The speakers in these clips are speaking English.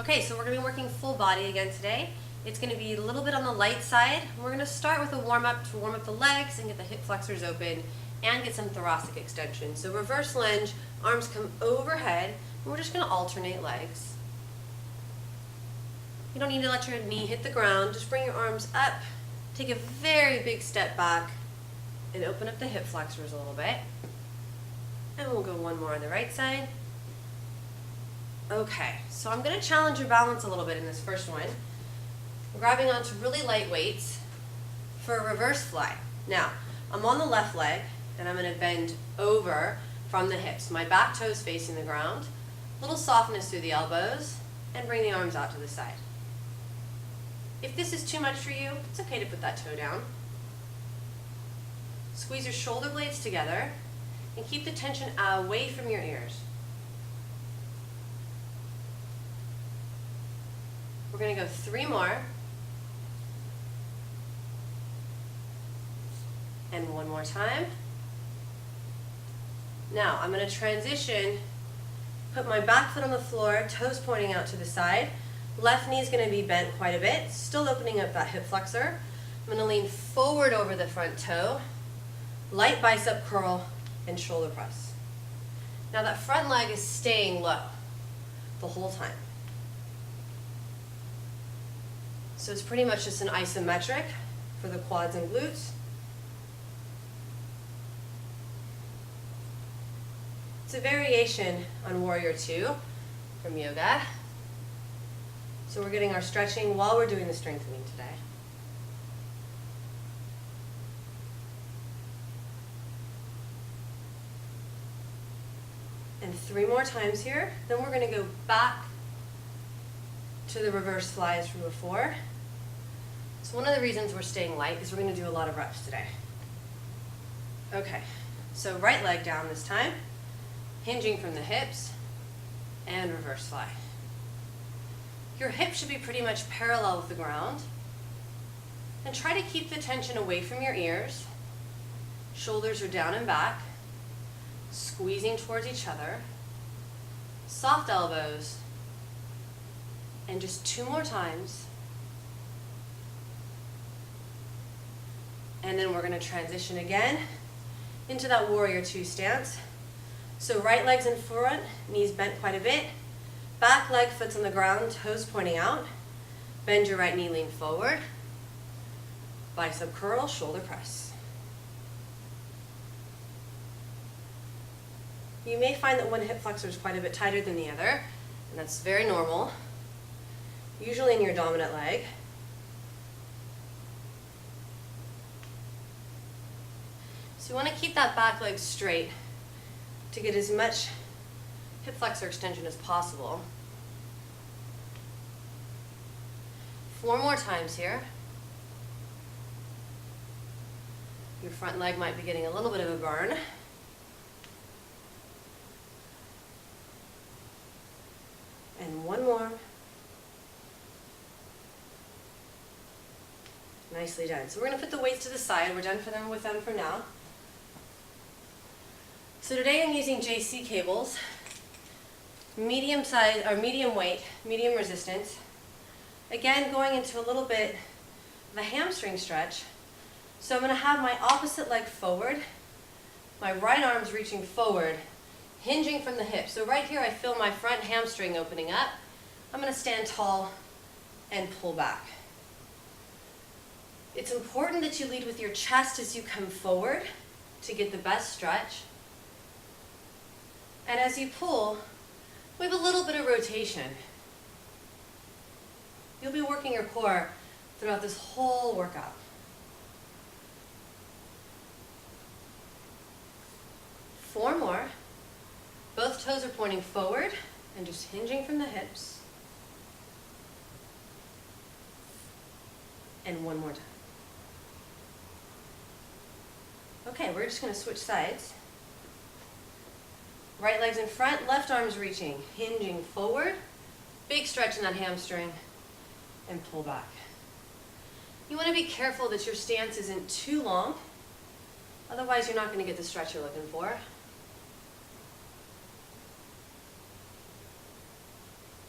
Okay, so we're going to be working full body again today. It's going to be a little bit on the light side. We're going to start with a warm-up to warm up the legs and get the hip flexors open and get some thoracic extension. So reverse lunge, arms come overhead, and we're just going to alternate legs. You don't need to let your knee hit the ground. Just bring your arms up, take a very big step back, and open up the hip flexors a little bit. And we'll go one more on the right side. Okay, so I'm going to challenge your balance a little bit in this first one. I'm grabbing onto really light weights for a reverse fly. Now, I'm on the left leg, and I'm going to bend over from the hips. My back toe is facing the ground, a little softness through the elbows, and bring the arms out to the side. If this is too much for you, it's okay to put that toe down. Squeeze your shoulder blades together, and keep the tension away from your ears. We're going to go 3 more. And one more time. Now, I'm going to transition, put my back foot on the floor, toes pointing out to the side. Left knee is going to be bent quite a bit, still opening up that hip flexor. I'm going to lean forward over the front toe, light bicep curl, and shoulder press. Now that front leg is staying low the whole time. So it's pretty much just an isometric for the quads and glutes. It's a variation on Warrior 2 from yoga. So we're getting our stretching while we're doing the strengthening today. And 3 more times here. Then we're going to go back to the reverse flies from before. So one of the reasons we're staying light is we're going to do a lot of reps today. Okay, so right leg down this time, hinging from the hips, and reverse fly. Your hips should be pretty much parallel with the ground. And try to keep the tension away from your ears. Shoulders are down and back, squeezing towards each other. Soft elbows. And just 2 more times. And then we're going to transition again into that Warrior 2 stance. So right leg's in front, knees bent quite a bit. Back leg, foot's on the ground, toes pointing out. Bend your right knee, lean forward. Bicep curl, shoulder press. You may find that one hip flexor is quite a bit tighter than the other, and that's very normal. Usually in your dominant leg. So you want to keep that back leg straight to get as much hip flexor extension as possible. 4 more times here. Your front leg might be getting a little bit of a burn. And 1 more. Nicely done. So we're going to put the weights to the side. We're done with them for now. So today I'm using JC cables, medium size or medium weight, medium resistance. Again, going into a little bit of a hamstring stretch. So I'm going to have my opposite leg forward, my right arm's reaching forward, hinging from the hip. So right here I feel my front hamstring opening up. I'm going to stand tall and pull back. It's important that you lead with your chest as you come forward to get the best stretch. And as you pull, we have a little bit of rotation. You'll be working your core throughout this whole workout. 4 more. Both toes are pointing forward and just hinging from the hips. And 1 more time. Okay, we're just going to switch sides. Right leg's in front, left arm's reaching, hinging forward, big stretch in that hamstring, and pull back. You want to be careful that your stance isn't too long, otherwise you're not going to get the stretch you're looking for.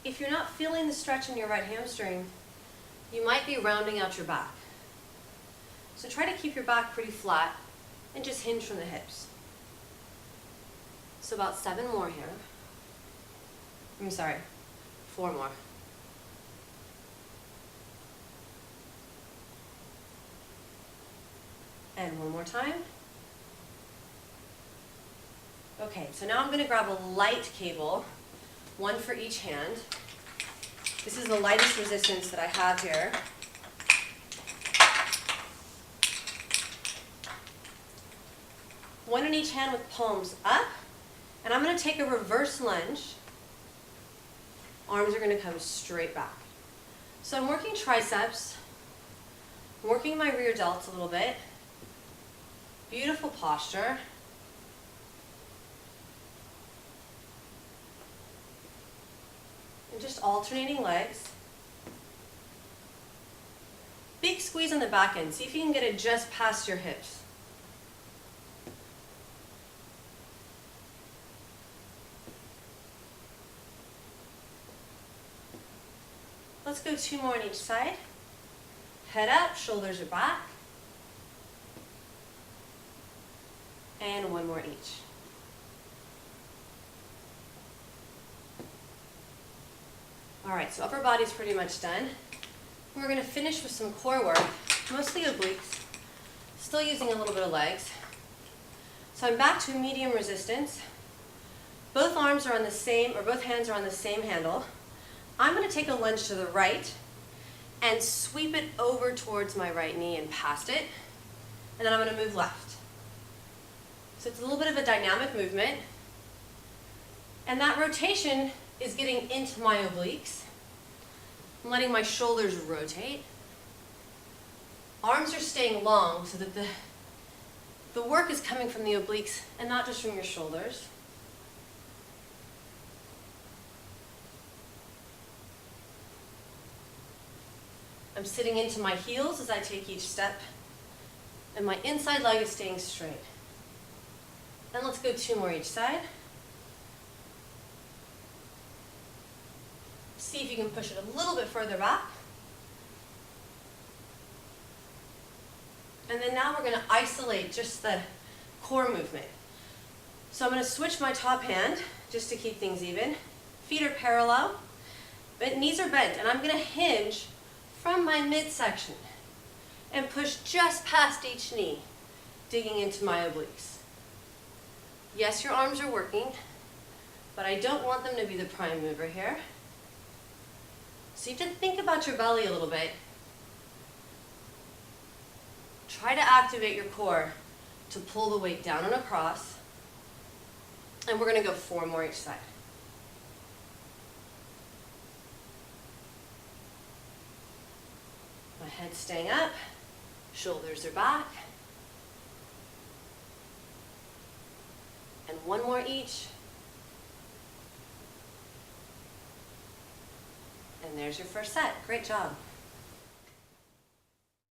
if you're not feeling the stretch in your right hamstring, you might be rounding out your back. So try to keep your back pretty flat and just hinge from the hips. So about 7 more here. 4 more. And 1 more time. Okay, so now I'm going to grab a light cable, 1 for each hand. This is the lightest resistance that I have here. One in each hand with palms up, and I'm going to take a reverse lunge. Arms are going to come straight back. So I'm working triceps, I'm working my rear delts a little bit. Beautiful posture. And just alternating legs. Big squeeze on the back end. See if you can get it just past your hips. Let's go 2 more on each side. Head up, shoulders are back. And 1 more each. All right, so upper body's pretty much done. We're going to finish with some core work, mostly obliques, still using a little bit of legs. So I'm back to medium resistance. Both arms are on the same, or both hands are on the same handle. I'm going to take a lunge to the right and sweep it over towards my right knee and past it. And then I'm going to move left. So it's a little bit of a dynamic movement. And that rotation is getting into my obliques. I'm letting my shoulders rotate. Arms are staying long so that the work is coming from the obliques and not just from your shoulders. I'm sitting into my heels as I take each step, and my inside leg is staying straight. And let's go 2 more each side. See if you can push it a little bit further back. And then now we're going to isolate just the core movement. So I'm going to switch my top hand just to keep things even. Feet are parallel, but knees are bent, and I'm going to hinge from my midsection and push just past each knee, digging into my obliques. Yes, your arms are working, but I don't want them to be the prime mover here. So you have to think about your belly a little bit. Try to activate your core to pull the weight down and across. And we're going to go 4 more each side. My head's staying up, shoulders are back. And 1 more each. And there's your first set. Great job.